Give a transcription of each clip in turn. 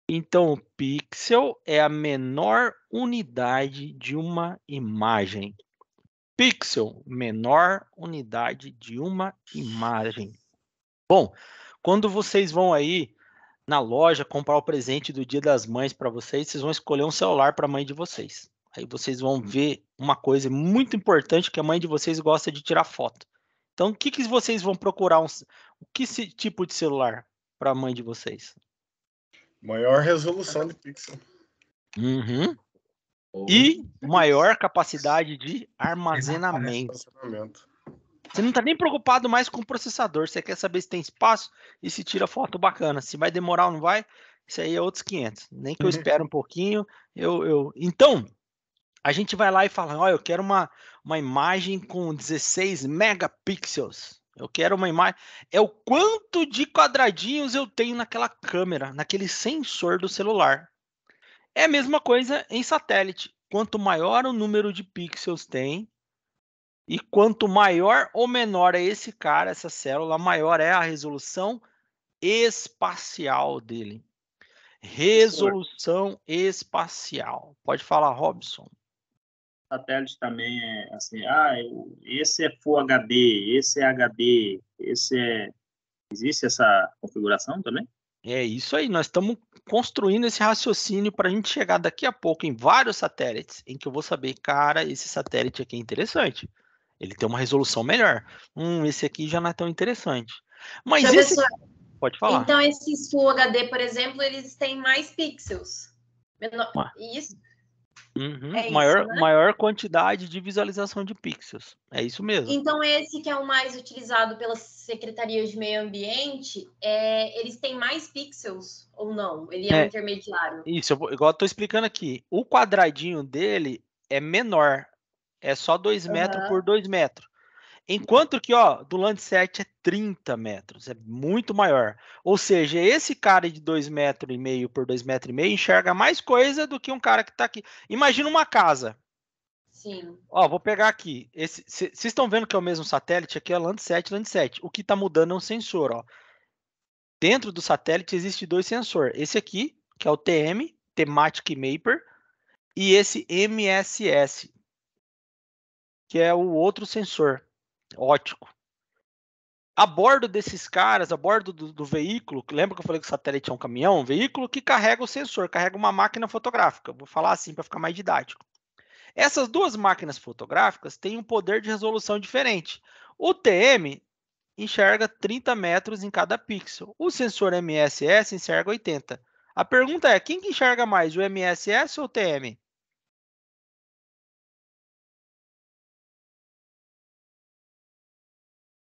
Então, o pixel é a menor unidade de uma imagem. Pixel, menor unidade de uma imagem. Bom, quando vocês vão aí na loja comprar o presente do Dia das Mães para vocês, vocês vão escolher um celular para a mãe de vocês. Aí vocês vão ver uma coisa muito importante que a mãe de vocês gosta de tirar foto. Então, o que que vocês vão procurar? Tipo de celular para a mãe de vocês? Maior resolução de pixel. Uhum. Ou E maior capacidade de armazenamento. Estacionamento. Você não está nem preocupado mais com o processador. Você quer saber se tem espaço e se tira foto bacana. Se vai demorar ou não vai, isso aí é outros 500. Nem que eu espere um pouquinho. Então, a gente vai lá e fala, olha, eu quero uma imagem com 16 megapixels. Eu quero uma imagem. É o quanto de quadradinhos eu tenho naquela câmera, naquele sensor do celular. É a mesma coisa em satélite. Quanto maior o número de pixels tem, e quanto maior ou menor é esse cara, essa célula, maior é a resolução espacial dele. Resolução espacial. Pode falar, Robson. satélite também é assim, esse é Full HD, esse é HD, esse é... Existe essa configuração também? É isso aí, nós estamos construindo esse raciocínio para a gente chegar daqui a pouco em vários satélites, em que eu vou saber, cara, esse satélite aqui é interessante. Ele tem uma resolução melhor. Esse aqui já não é tão interessante. Mas esse... Professor, Pode falar. então esses Full HD, por exemplo, eles têm mais pixels. Isso? Uhum. É maior, isso, né? maior quantidade de visualização de pixels. É isso mesmo. Então, esse que é o mais utilizado pelas secretarias de meio ambiente, eles têm mais pixels ou não? Ele é um intermediário? Isso, igual eu estou explicando aqui. O quadradinho dele é menor. É só 2 metros por 2 metros. Enquanto que, ó, do Landsat é 30 metros. É muito maior. Ou seja, esse cara de 2,5 metros por 2,5 metros enxerga mais coisa do que um cara que está aqui. Imagina uma casa. Sim. Ó, vou pegar aqui. Vocês estão vendo que é o mesmo satélite? Aqui é Landsat. O que está mudando é um sensor, ó. Dentro do satélite existe 2 sensores. Esse aqui, que é o TM, Thematic Mapper, e esse MSS, que é o outro sensor óptico. A bordo desses caras, a bordo do veículo, lembra que eu falei que o satélite é um caminhão? Um veículo que carrega o sensor, carrega uma máquina fotográfica. Vou falar assim para ficar mais didático. Essas duas máquinas fotográficas têm um poder de resolução diferente. O TM enxerga 30 metros em cada pixel. O sensor MSS enxerga 80. A pergunta é, quem que enxerga mais, o MSS ou o TM?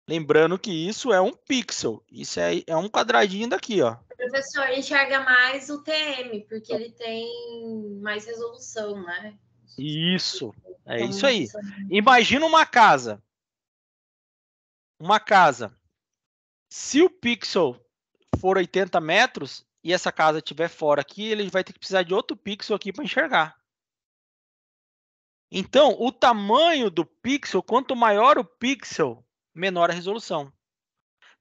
Lembrando que isso é um pixel. Isso é um quadradinho daqui, ó. O professor enxerga mais o TM, porque ele tem mais resolução, né? Isso, é isso aí. Imagina uma casa. Uma casa. Se o pixel for 80 metros e essa casa estiver fora aqui, ele vai ter que precisar de outro pixel aqui para enxergar. Então, o tamanho do pixel, quanto maior o pixel, menor a resolução.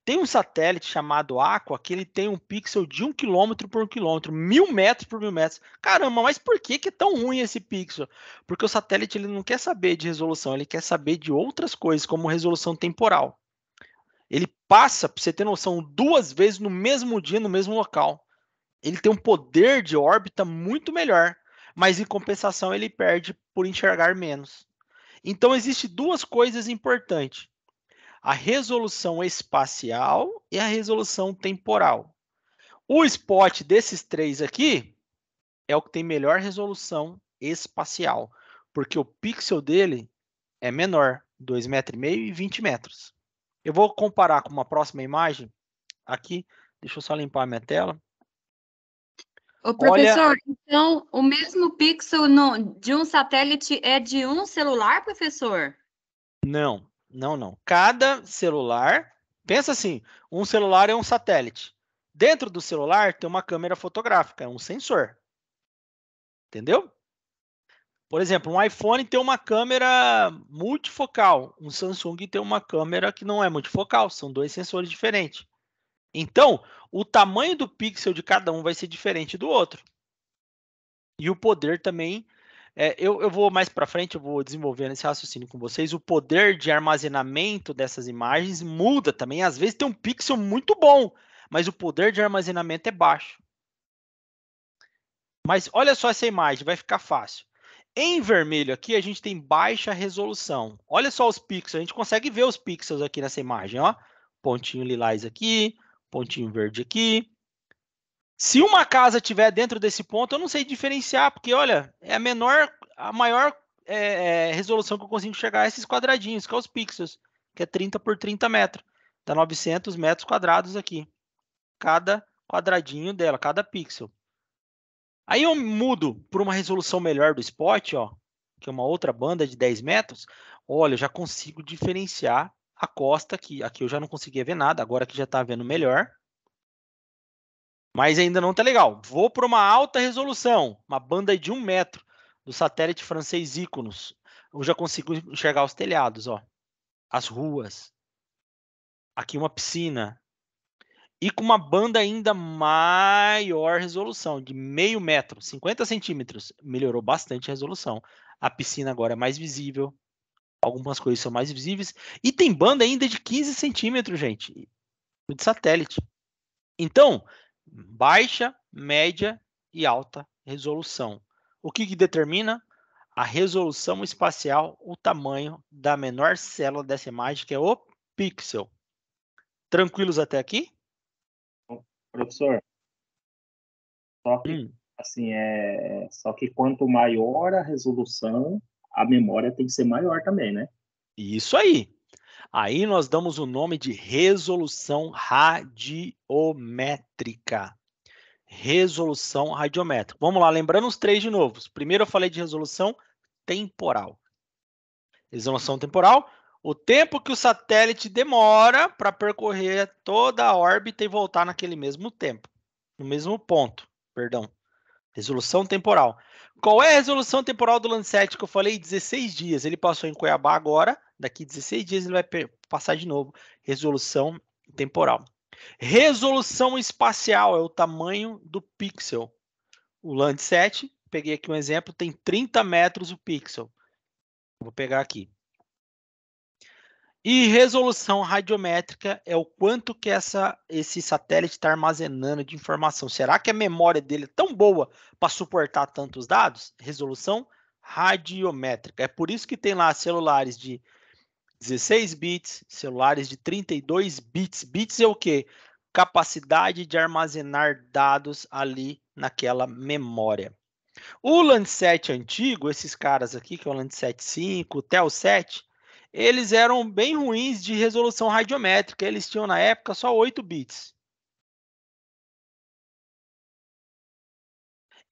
Tem um satélite chamado Aqua que ele tem um pixel de 1 km por 1 km, 1000 metros por 1000 metros. Caramba, mas por que é tão ruim esse pixel? Porque o satélite ele não quer saber de resolução, ele quer saber de outras coisas, como resolução temporal. Ele passa, para você ter noção, 2 vezes no mesmo dia, no mesmo local. Ele tem um poder de órbita muito melhor, mas em compensação ele perde por enxergar menos. Então, existem 2 coisas importantes. A resolução espacial e a resolução temporal. O spot desses 3 aqui é o que tem melhor resolução espacial, porque o pixel dele é menor, 2,5 metros e 20 metros. Eu vou comparar com uma próxima imagem aqui. Deixa eu só limpar a minha tela. Ô, professor, então o mesmo pixel de um satélite é de um celular, professor? Não. Cada celular, pensa assim, um celular é um satélite. Dentro do celular tem uma câmera fotográfica, é um sensor. Entendeu? Por exemplo, um iPhone tem uma câmera multifocal, um Samsung tem uma câmera que não é multifocal, são 2 sensores diferentes. Então, o tamanho do pixel de cada um vai ser diferente do outro. E o poder também, eu vou mais para frente, eu vou desenvolvendo esse raciocínio com vocês. O poder de armazenamento dessas imagens muda também. Às vezes tem um pixel muito bom, mas o poder de armazenamento é baixo. Mas olha só essa imagem, vai ficar fácil. Em vermelho aqui, a gente tem baixa resolução. Olha só os pixels, a gente consegue ver os pixels aqui nessa imagem, ó. Pontinho lilás aqui, pontinho verde aqui. Se uma casa tiver dentro desse ponto, eu não sei diferenciar, porque olha, é a maior resolução que eu consigo chegar a esses quadradinhos, que é os pixels, que é 30 por 30 metros. Dá 900 metros quadrados aqui. Cada quadradinho dela, cada pixel. Aí eu mudo para uma resolução melhor do spot, ó, que é uma outra banda de 10 metros. Olha, eu já consigo diferenciar a costa aqui. Aqui eu já não conseguia ver nada, agora que já está vendo melhor. Mas ainda não está legal. Vou para uma alta resolução, uma banda de 1 metro do satélite francês Iconos. Eu já consigo enxergar os telhados, ó, as ruas. Aqui uma piscina. E com uma banda ainda maior resolução, de meio metro, 50 centímetros. Melhorou bastante a resolução. A piscina agora é mais visível. Algumas coisas são mais visíveis. E tem banda ainda de 15 centímetros, gente, de satélite. Então, baixa, média e alta resolução. O que determina? A resolução espacial, o tamanho da menor célula dessa imagem, que é o pixel. Tranquilos até aqui? Professor, só que, assim, só que quanto maior a resolução, a memória tem que ser maior também, né? Isso aí. Aí nós damos o nome de resolução radiométrica. Resolução radiométrica. Vamos lá, lembrando os três de novo. Primeiro eu falei de resolução temporal. Resolução temporal, o tempo que o satélite demora para percorrer toda a órbita e voltar naquele mesmo tempo, no mesmo ponto, perdão. Resolução temporal. Qual é a resolução temporal do Landsat que eu falei? 16 dias. Ele passou em Cuiabá agora, daqui 16 dias ele vai passar de novo. Resolução temporal. Resolução espacial é o tamanho do pixel. O Landsat, peguei aqui um exemplo, tem 30 metros o pixel. Vou pegar aqui. E resolução radiométrica é o quanto que esse satélite está armazenando de informação. Será que a memória dele é tão boa para suportar tantos dados? Resolução radiométrica. É por isso que tem lá celulares de 16 bits, celulares de 32 bits. Bits é o quê? Capacidade de armazenar dados ali naquela memória. O Landsat antigo, esses caras aqui, que é o Landsat 5, o Telsat, eles eram bem ruins de resolução radiométrica. Eles tinham, na época, só 8 bits.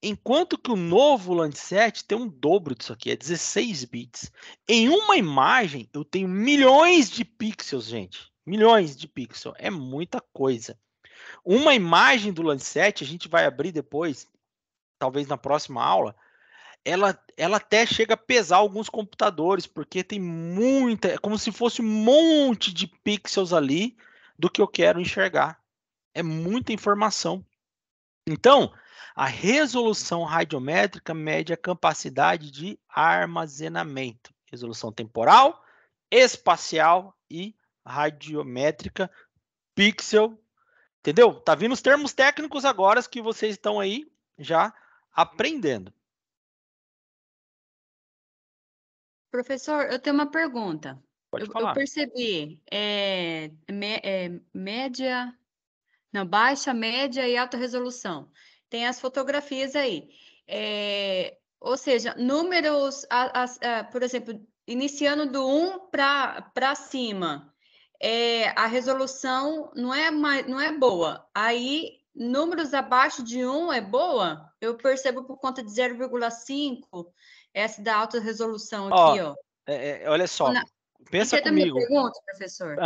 Enquanto que o novo Landsat tem um dobro disso aqui, é 16 bits. Em uma imagem, eu tenho milhões de pixels, gente. Milhões de pixels. É muita coisa. Uma imagem do Landsat, a gente vai abrir depois, talvez na próxima aula, ela até chega a pesar alguns computadores, porque tem muita, é como se fosse um monte de pixels ali do que eu quero enxergar. É muita informação. Então, a resolução radiométrica mede a capacidade de armazenamento. Resolução temporal, espacial e radiométrica, pixel. Entendeu? Tá vindo os termos técnicos agora que vocês estão aí já aprendendo. Professor, eu tenho uma pergunta. Pode Eu falar. percebi baixa, média e alta resolução. Tem as fotografias aí. Ou seja, números, por exemplo, iniciando do 1 para cima, a resolução não é boa. Aí, números abaixo de 1 é boa? Eu percebo por conta de 0,5, essa da alta resolução aqui, ó. Olha só, pensa comigo. Minha pergunta, professor?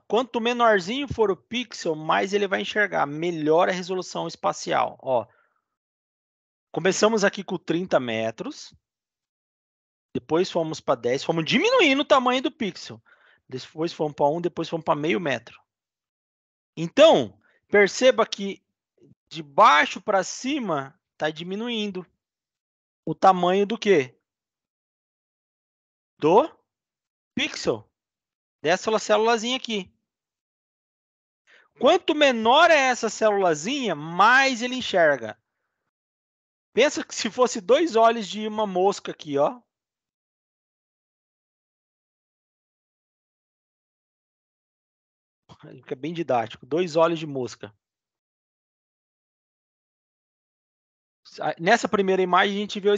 Quanto menorzinho for o pixel, mais ele vai enxergar. Melhora a resolução espacial. Ó, começamos aqui com 30 metros. Depois fomos para 10. Fomos diminuindo o tamanho do pixel. Depois fomos para 1, depois fomos para meio metro. Então, Perceba que de baixo para cima está diminuindo o tamanho do quê? Do pixel. Dessa célulazinha aqui. Quanto menor é essa célulazinha, mais ele enxerga. Pensa que se fosse 2 olhos de uma mosca aqui, ó. Fica bem didático. 2 olhos de mosca. Nessa primeira imagem, a gente viu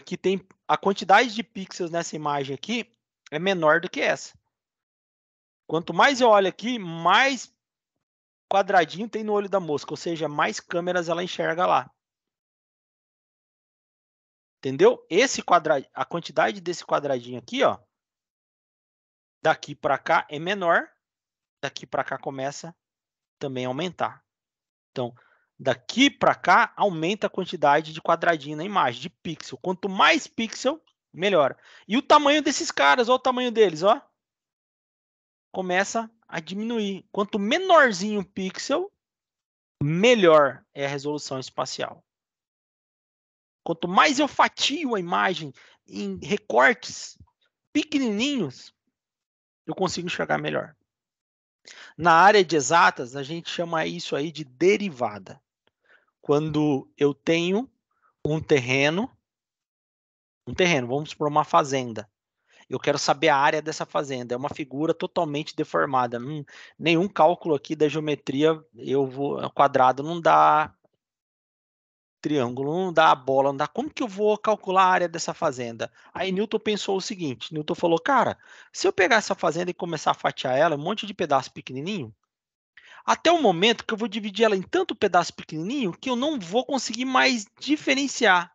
que tem a quantidade de pixels nessa imagem aqui é menor do que essa. Quanto mais eu olho aqui, mais quadradinho tem no olho da mosca, ou seja, mais câmeras ela enxerga lá. Entendeu? A quantidade desse quadradinho aqui, ó, daqui para cá é menor, daqui para cá começa também a aumentar. Então, daqui para cá aumenta a quantidade de quadradinho na imagem, de pixel. Quanto mais pixel, melhor. E o tamanho desses caras, olha o tamanho deles, ó, começa a diminuir. Quanto menorzinho o pixel, melhor é a resolução espacial. Quanto mais eu fatio a imagem em recortes pequenininhos, eu consigo enxergar melhor. Na área de exatas, a gente chama isso aí de derivada. Quando eu tenho um terreno, vamos supor uma fazenda. Eu quero saber a área dessa fazenda. É uma figura totalmente deformada. Nenhum cálculo aqui da geometria, quadrado não dá, triângulo não dá, bola não dá. Como que eu vou calcular a área dessa fazenda? Aí Newton pensou o seguinte, Newton falou, cara, se eu pegar essa fazenda e começar a fatiar ela, um monte de pedaço pequenininho, até o momento que eu vou dividir ela em tanto pedaço pequenininho que eu não vou conseguir mais diferenciar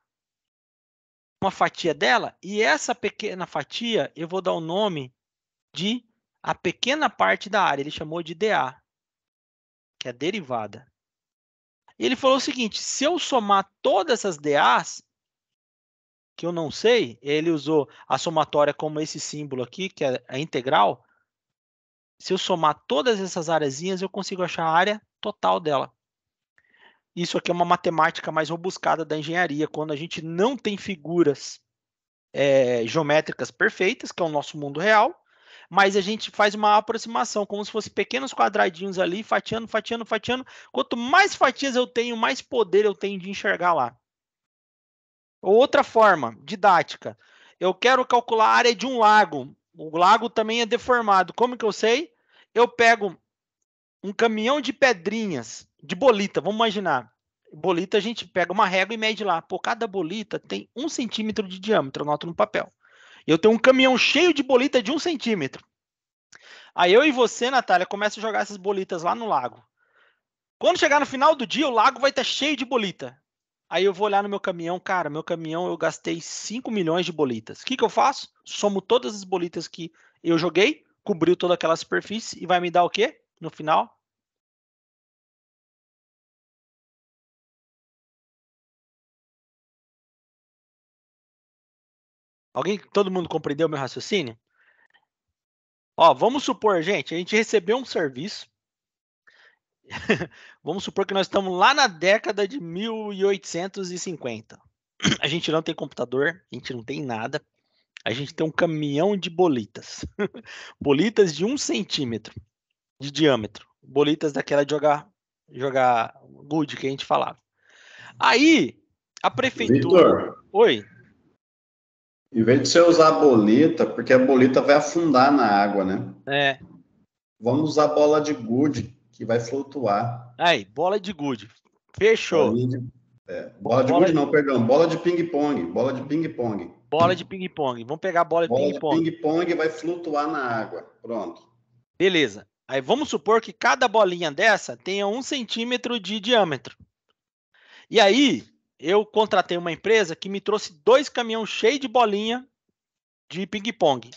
uma fatia dela, e essa pequena fatia eu vou dar o nome de a pequena parte da área. Ele chamou de dA, que é derivada. E ele falou o seguinte, se eu somar todas essas dAs, que eu não sei, ele usou a somatória como esse símbolo aqui, que é a integral. Se eu somar todas essas areazinhas, eu consigo achar a área total dela. Isso aqui é uma matemática mais robuscada da engenharia, quando a gente não tem figuras geométricas perfeitas, que é o nosso mundo real, mas a gente faz uma aproximação, como se fossem pequenos quadradinhos ali, fatiando, fatiando, fatiando. Quanto mais fatias eu tenho, mais poder eu tenho de enxergar lá. Outra forma, didática. Eu quero calcular a área de um lago. O lago também é deformado. Como que eu sei? Eu pego um caminhão de pedrinhas, de bolita, vamos imaginar. Bolita, a gente pega uma régua e mede lá. Pô, cada bolita tem 1 centímetro de diâmetro, eu anoto no papel. Eu tenho um caminhão cheio de bolita de 1 centímetro. Aí eu e você, Natália, começa a jogar essas bolitas lá no lago. Quando chegar no final do dia, o lago vai estar cheio de bolita. Aí eu vou olhar no meu caminhão, cara, meu caminhão eu gastei 5 milhões de bolitas. O que eu faço? Somo todas as bolitas que eu joguei, cobriu toda aquela superfície e vai me dar o quê? No final? Todo mundo compreendeu meu raciocínio? Ó, vamos supor, gente, a gente recebeu um serviço. Vamos supor que nós estamos lá na década de 1850. A gente não tem computador, a gente não tem nada. A gente tem um caminhão de bolitas. Bolitas de 1 centímetro de diâmetro. Bolitas daquela de jogar good que a gente falava. Aí, a prefeitura... Vitor, Oi? em vez de você usar a bolita, porque a bolita vai afundar na água, né? É. Vamos usar bola de gude, que vai flutuar. Aí, bola de gude. Fechou. Bola de gude não, perdão. Bola de ping-pong. Bola de ping-pong. Bola de ping-pong. Vamos pegar a bola de ping-pong. Bola de ping-pong vai flutuar na água. Pronto. Beleza. Aí vamos supor que cada bolinha dessa tenha 1 centímetro de diâmetro. E aí, eu contratei uma empresa que me trouxe 2 caminhões cheios de bolinha de ping-pong.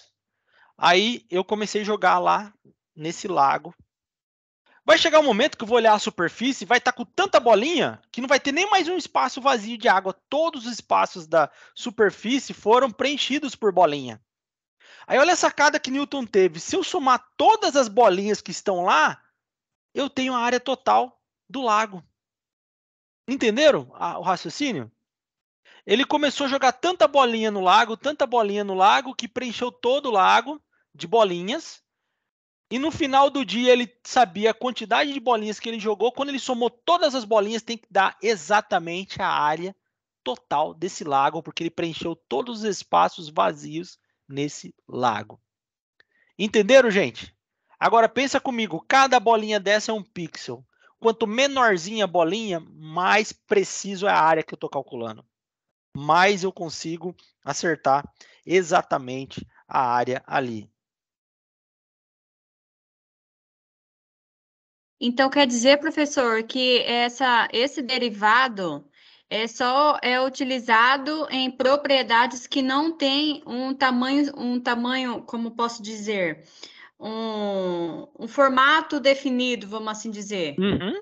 Aí eu comecei a jogar lá nesse lago. Vai chegar um momento que eu vou olhar a superfície e vai estar com tanta bolinha que não vai ter nem mais um espaço vazio de água. Todos os espaços da superfície foram preenchidos por bolinha. Aí olha a sacada que Newton teve. Se eu somar todas as bolinhas que estão lá, eu tenho a área total do lago. Entenderam o raciocínio? Ele começou a jogar tanta bolinha no lago, que preencheu todo o lago de bolinhas. E no final do dia ele sabia a quantidade de bolinhas que ele jogou. Quando ele somou todas as bolinhas, tem que dar exatamente a área total desse lago, porque ele preencheu todos os espaços vazios nesse lago. Entenderam, gente? Agora pensa comigo, cada bolinha dessa é um pixel. Quanto menorzinha a bolinha, mais preciso é a área que eu estou calculando. Mais eu consigo acertar exatamente a área ali. Então, quer dizer, professor, que esse derivado é utilizado em propriedades que não têm um tamanho, como posso dizer, um formato definido, vamos assim dizer. Uhum.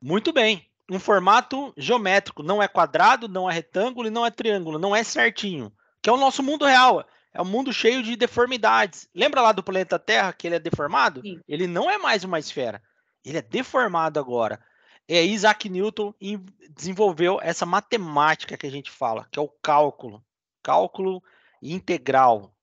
Muito bem. Um formato geométrico. Não é quadrado, não é retângulo e não é triângulo. Não é certinho. Que é o nosso mundo real. É um mundo cheio de deformidades. Lembra lá do planeta Terra que ele é deformado? Sim. Ele não é mais uma esfera. Ele é deformado agora. É Isaac Newton desenvolveu essa matemática que a gente fala, que é o cálculo. Cálculo integral.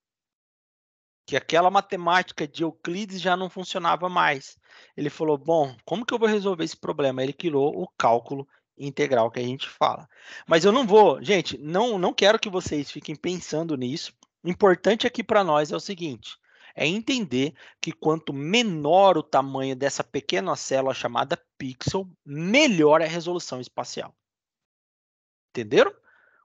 Que aquela matemática de Euclides já não funcionava mais. Ele falou, bom, como que eu vou resolver esse problema? Ele criou o cálculo integral que a gente fala. Mas eu não vou, gente, não quero que vocês fiquem pensando nisso. O importante aqui para nós é o seguinte, é entender que quanto menor o tamanho dessa pequena célula chamada pixel, melhor é a resolução espacial. Entenderam?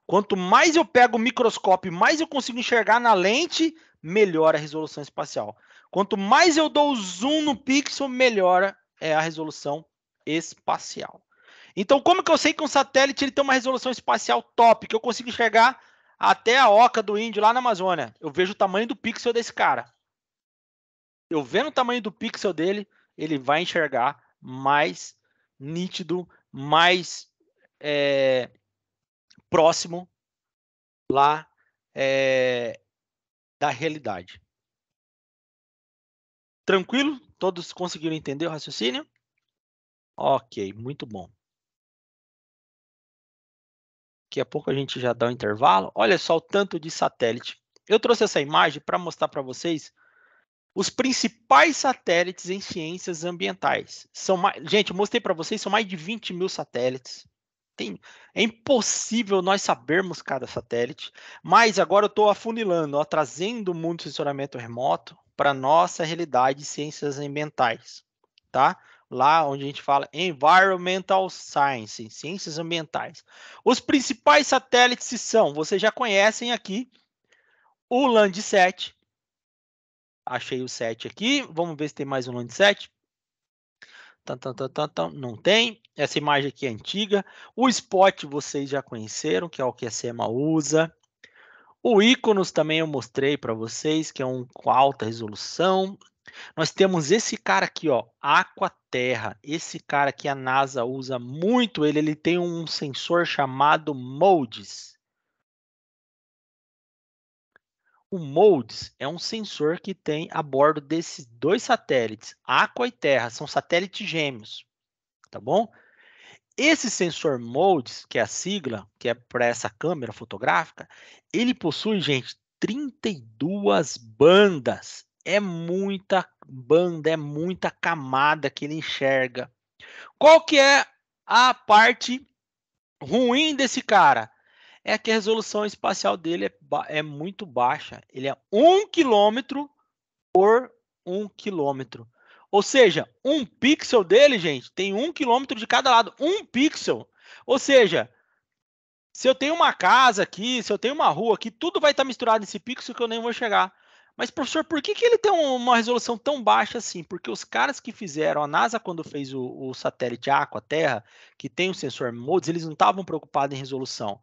Quanto mais eu pego o microscópio, mais eu consigo enxergar na lente, melhora a resolução espacial. Quanto mais eu dou zoom no pixel, melhora a resolução espacial. Então, como que eu sei que um satélite ele tem uma resolução espacial top, que eu consigo enxergar até a oca do índio lá na Amazônia? Eu vejo o tamanho do pixel desse cara. Eu vendo o tamanho do pixel dele, ele vai enxergar mais nítido, mais próximo lá da realidade. Tranquilo? Todos conseguiram entender o raciocínio? Ok, muito bom. Daqui a pouco a gente já dá um intervalo. Olha só o tanto de satélite. Eu trouxe essa imagem para mostrar para vocês os principais satélites em ciências ambientais. Gente, eu mostrei para vocês, são mais de 20 mil satélites. É impossível nós sabermos cada satélite, mas agora eu estou afunilando, trazendo o mundo de sensoramento remoto para a nossa realidade de ciências ambientais, tá? Lá onde a gente fala Environmental Science, ciências ambientais. Os principais satélites são, vocês já conhecem aqui, o Landsat. Achei o 7 aqui, vamos ver se tem mais um Landsat. Não tem. Essa imagem aqui é antiga. O Spot vocês já conheceram, que é o que a SEMA usa. O Iconos também eu mostrei para vocês, que é um com alta resolução. Nós temos esse cara aqui, ó, Aquaterra. Esse cara que a NASA usa muito, ele tem um sensor chamado MODES. O MODES é um sensor que tem a bordo desses dois satélites, Aqua e Terra, são satélites gêmeos, tá bom? Esse sensor MODES, que é a sigla, que é para essa câmera fotográfica, ele possui, gente, 32 bandas. É muita banda, é muita camada que ele enxerga. Qual que é a parte ruim desse cara? É que a resolução espacial dele é muito baixa. Ele é 1 quilômetro por 1 quilômetro. Ou seja, um pixel dele, gente, tem 1 quilômetro de cada lado. Um pixel. Ou seja, se eu tenho uma casa aqui, se eu tenho uma rua aqui, tudo vai estar misturado nesse pixel que eu nem vou chegar. Mas, professor, por que ele tem uma resolução tão baixa assim? Porque os caras que fizeram, a NASA quando fez o satélite Aqua Terra, que tem o sensor MODES, eles não estavam preocupados em resolução.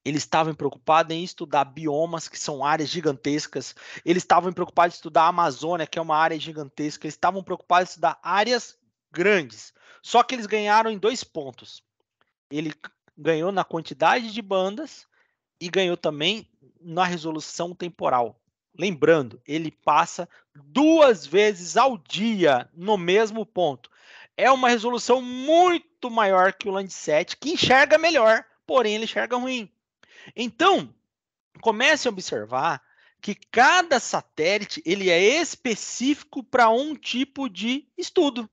Eles estavam preocupados em estudar biomas, que são áreas gigantescas. Eles estavam preocupados em estudar a Amazônia, que é uma área gigantesca. Eles estavam preocupados em estudar áreas grandes. Só que eles ganharam em 2 pontos. Ele ganhou na quantidade de bandas e ganhou também na resolução temporal. Lembrando, ele passa 2 vezes ao dia no mesmo ponto. é uma resolução muito maior que o Landsat, que enxerga melhor, porém ele enxerga ruim. Então, comece a observar que cada satélite ele é específico para um tipo de estudo.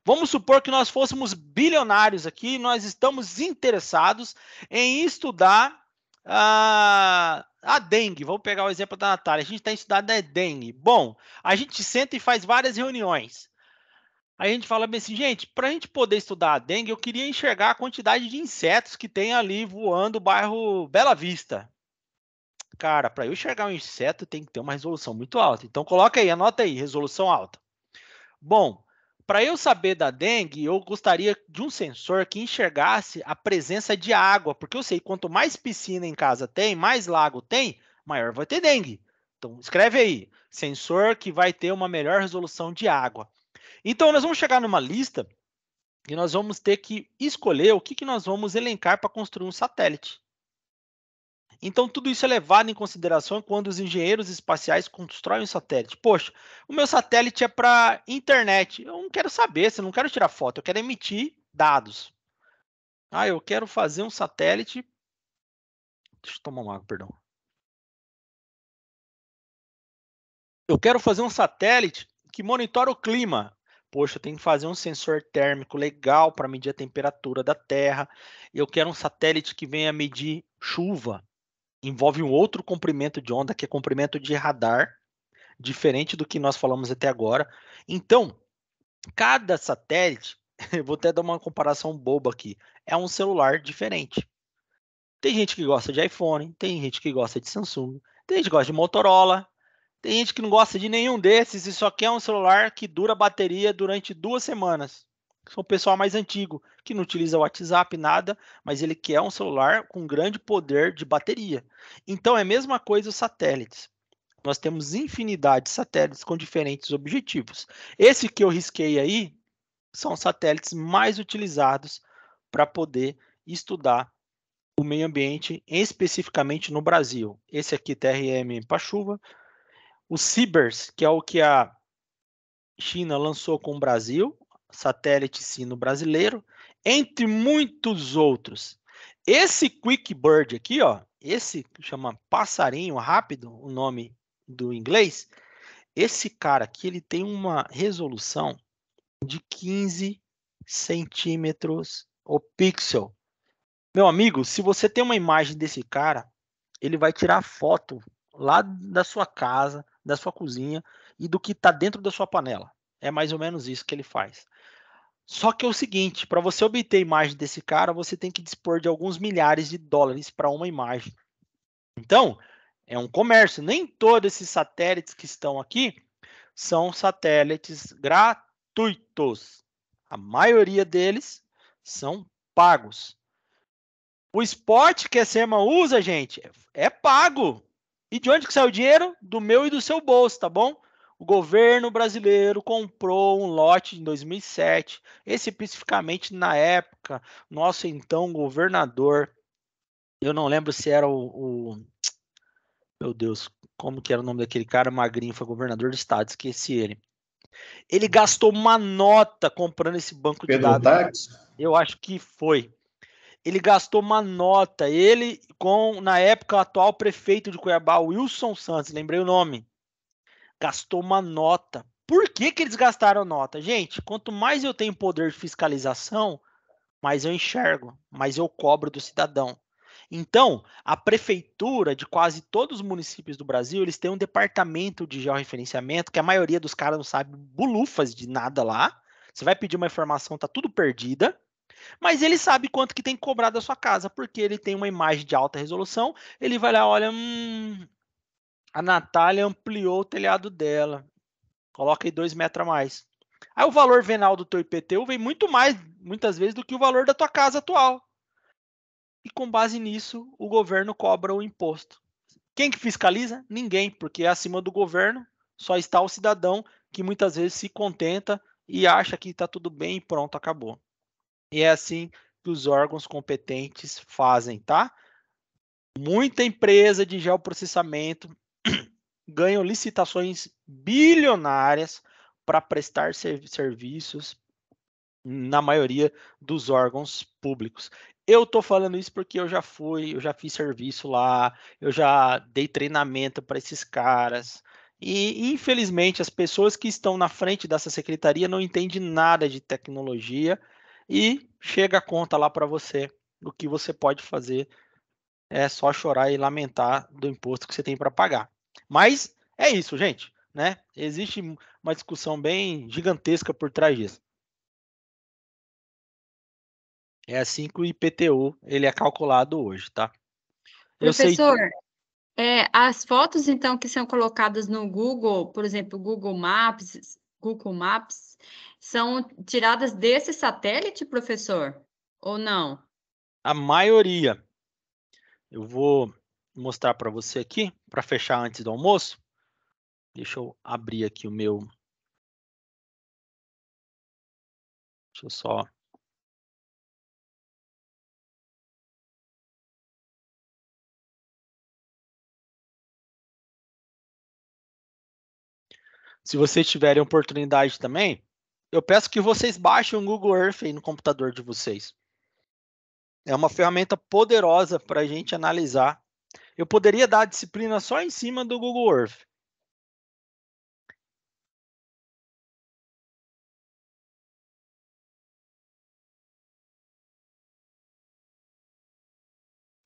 Vamos supor que nós fôssemos bilionários aqui, nós estamos interessados em estudar a dengue. Vamos pegar o exemplo da Natália. A gente está estudando a dengue. Bom, a gente senta e faz várias reuniões. Aí a gente fala bem assim, gente, para a gente poder estudar a dengue, eu queria enxergar a quantidade de insetos que tem ali voando o bairro Bela Vista. Cara, para eu enxergar um inseto tem que ter uma resolução muito alta. Então coloca aí, anota aí, resolução alta. Bom, para eu saber da dengue, eu gostaria de um sensor que enxergasse a presença de água, porque eu sei quanto mais piscina em casa tem, mais lago tem, maior vai ter dengue. Então escreve aí, sensor que vai ter uma melhor resolução de água. Então nós vamos chegar numa lista e nós vamos ter que escolher o que nós vamos elencar para construir um satélite. Então, tudo isso é levado em consideração quando os engenheiros espaciais constroem um satélite. Poxa, o meu satélite é para internet. Eu não quero saber, eu não quero tirar foto, eu quero emitir dados. Ah, eu quero fazer um satélite. Deixa eu tomar uma água, perdão. Eu quero fazer um satélite que monitora o clima. Poxa, eu tenho que fazer um sensor térmico legal para medir a temperatura da Terra. Eu quero um satélite que venha medir chuva. Envolve um outro comprimento de onda, que é comprimento de radar, diferente do que nós falamos até agora. Então, cada satélite, eu vou até dar uma comparação boba aqui, é um celular diferente. Tem gente que gosta de iPhone, tem gente que gosta de Samsung, tem gente que gosta de Motorola, tem gente que não gosta de nenhum desses e só quer um celular que dura bateria durante 2 semanas. São o pessoal mais antigo, que não utiliza o WhatsApp, nada, mas ele quer um celular com grande poder de bateria. Então, é a mesma coisa os satélites. Nós temos infinidade de satélites com diferentes objetivos. Esse que eu risquei aí são os satélites mais utilizados para poder estudar o meio ambiente, especificamente no Brasil. Esse aqui, TRM Pachuva. O CIBERS, que é o que a China lançou com o Brasil, satélite sino brasileiro, entre muitos outros. Esse QuickBird aqui, ó, esse que chama passarinho rápido, o nome do inglês, esse cara aqui ele tem uma resolução de 15 centímetros o pixel. Meu amigo, se você tem uma imagem desse cara, ele vai tirar foto lá da sua casa, da sua cozinha e do que está dentro da sua panela. É mais ou menos isso que ele faz. Só que é o seguinte, para você obter a imagem desse cara, você tem que dispor de alguns milhares de dólares para uma imagem. Então, é um comércio. Nem todos esses satélites que estão aqui são satélites gratuitos. A maioria deles são pagos. O spot que a SEMA usa, gente, é pago. E de onde que sai o dinheiro? Do meu e do seu bolso, tá bom? O governo brasileiro comprou um lote em 2007, especificamente na época, nosso então governador, eu não lembro se era meu Deus, como que era o nome daquele cara magrinho, foi governador do estado, esqueci ele. Ele gastou uma nota comprando esse banco de dados. Táxi? Eu acho que foi. Ele gastou uma nota, ele com, na época, o atual prefeito de Cuiabá, Wilson Santos, lembrei o nome, gastou uma nota. Por que que eles gastaram nota? Gente, quanto mais eu tenho poder de fiscalização, mais eu enxergo, mais eu cobro do cidadão. Então, a prefeitura de quase todos os municípios do Brasil, eles têm um departamento de georreferenciamento, que a maioria dos caras não sabe bulufas de nada lá. Você vai pedir uma informação, tá tudo perdida. Mas ele sabe quanto que tem que cobrar da sua casa, porque ele tem uma imagem de alta resolução, ele vai lá, olha, a Natália ampliou o telhado dela, coloca aí 2 metros a mais. Aí o valor venal do teu IPTU vem muito mais, muitas vezes, do que o valor da tua casa atual. E com base nisso, o governo cobra o imposto. Quem que fiscaliza? Ninguém, porque acima do governo só está o cidadão, que muitas vezes se contenta e acha que está tudo bem e pronto, acabou. E é assim que os órgãos competentes fazem, tá? Muita empresa de geoprocessamento ganham licitações bilionárias para prestar serviços na maioria dos órgãos públicos. Eu estou falando isso porque eu já fiz serviço lá, eu já dei treinamento para esses caras. E, infelizmente, as pessoas que estão na frente dessa secretaria não entendem nada de tecnologia e chega a conta lá para você. O que você pode fazer é só chorar e lamentar do imposto que você tem para pagar. Mas é isso, gente, né? Existe uma discussão bem gigantesca por trás disso. É assim que o IPTU ele é calculado hoje, tá? Eu sei. Professor, as fotos, então, que são colocadas no Google, por exemplo, Google Maps, são tiradas desse satélite, professor? Ou não? A maioria. Eu vou mostrar para você aqui, para fechar antes do almoço. Deixa eu abrir aqui o meu. Deixa eu só. Se vocês tiverem oportunidade também, eu peço que vocês baixem o Google Earth aí no computador de vocês. É uma ferramenta poderosa para a gente analisar. Eu poderia dar a disciplina só em cima do Google Earth.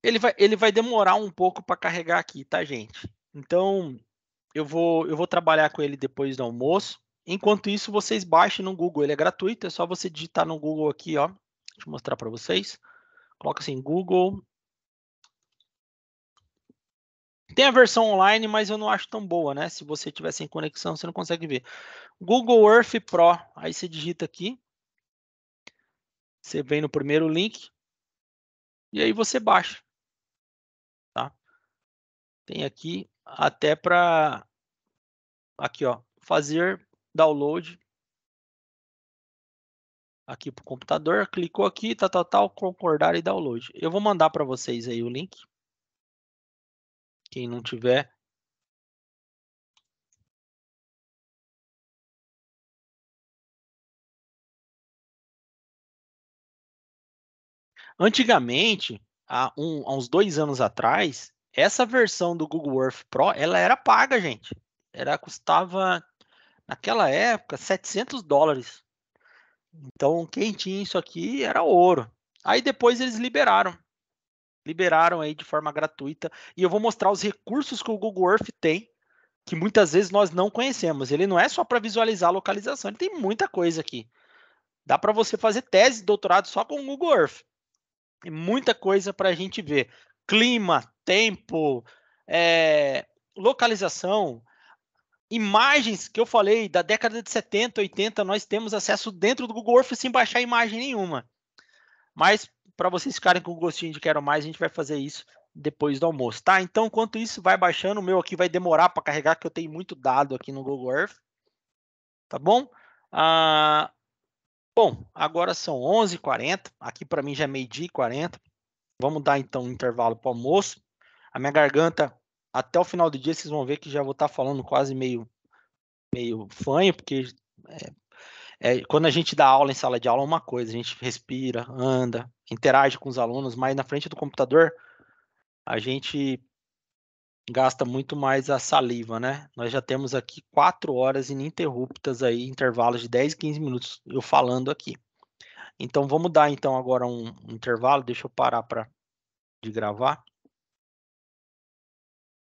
Ele vai demorar um pouco para carregar aqui, tá, gente? Então, eu vou trabalhar com ele depois do almoço. Enquanto isso, vocês baixem no Google. Ele é gratuito, é só você digitar no Google aqui, ó. Deixa eu mostrar para vocês. Coloca assim, Google. Tem a versão online, mas eu não acho tão boa, né? Se você tiver sem conexão, você não consegue ver. Google Earth Pro. Aí você digita aqui. Você vem no primeiro link. E aí você baixa. Tá? Tem aqui até para... Aqui, ó. Fazer download. Aqui para o computador. Clicou aqui, tal, concordar e download. Eu vou mandar para vocês aí o link. Quem não tiver... Antigamente, há uns 2 anos atrás, essa versão do Google Earth Pro, ela era paga, gente. Custava, naquela época, $700. Então, quem tinha isso aqui era ouro. Aí depois eles liberaram aí de forma gratuita. E eu vou mostrar os recursos que o Google Earth tem, que muitas vezes nós não conhecemos. Ele não é só para visualizar a localização, ele tem muita coisa aqui. Dá para você fazer tese de doutorado só com o Google Earth. Tem muita coisa para a gente ver. Clima, tempo, localização, imagens que eu falei da década de 70, 80, nós temos acesso dentro do Google Earth sem baixar imagem nenhuma. Mas para vocês ficarem com o gostinho de quero mais, a gente vai fazer isso depois do almoço, tá? Então, enquanto isso vai baixando, o meu aqui vai demorar para carregar, porque eu tenho muito dado aqui no Google Earth. Tá bom? Bom, agora são 11h40. Aqui para mim já é 12h40. Vamos dar então um intervalo para o almoço. A minha garganta, até o final do dia, vocês vão ver que já vou estar falando quase meio fanho, porque quando a gente dá aula em sala de aula é uma coisa, a gente respira, anda, interage com os alunos, mas na frente do computador a gente gasta muito mais a saliva, né? Nós já temos aqui 4 horas ininterruptas aí, intervalos de 10, 15 minutos eu falando aqui. Então vamos dar então agora um intervalo, deixa eu parar de gravar.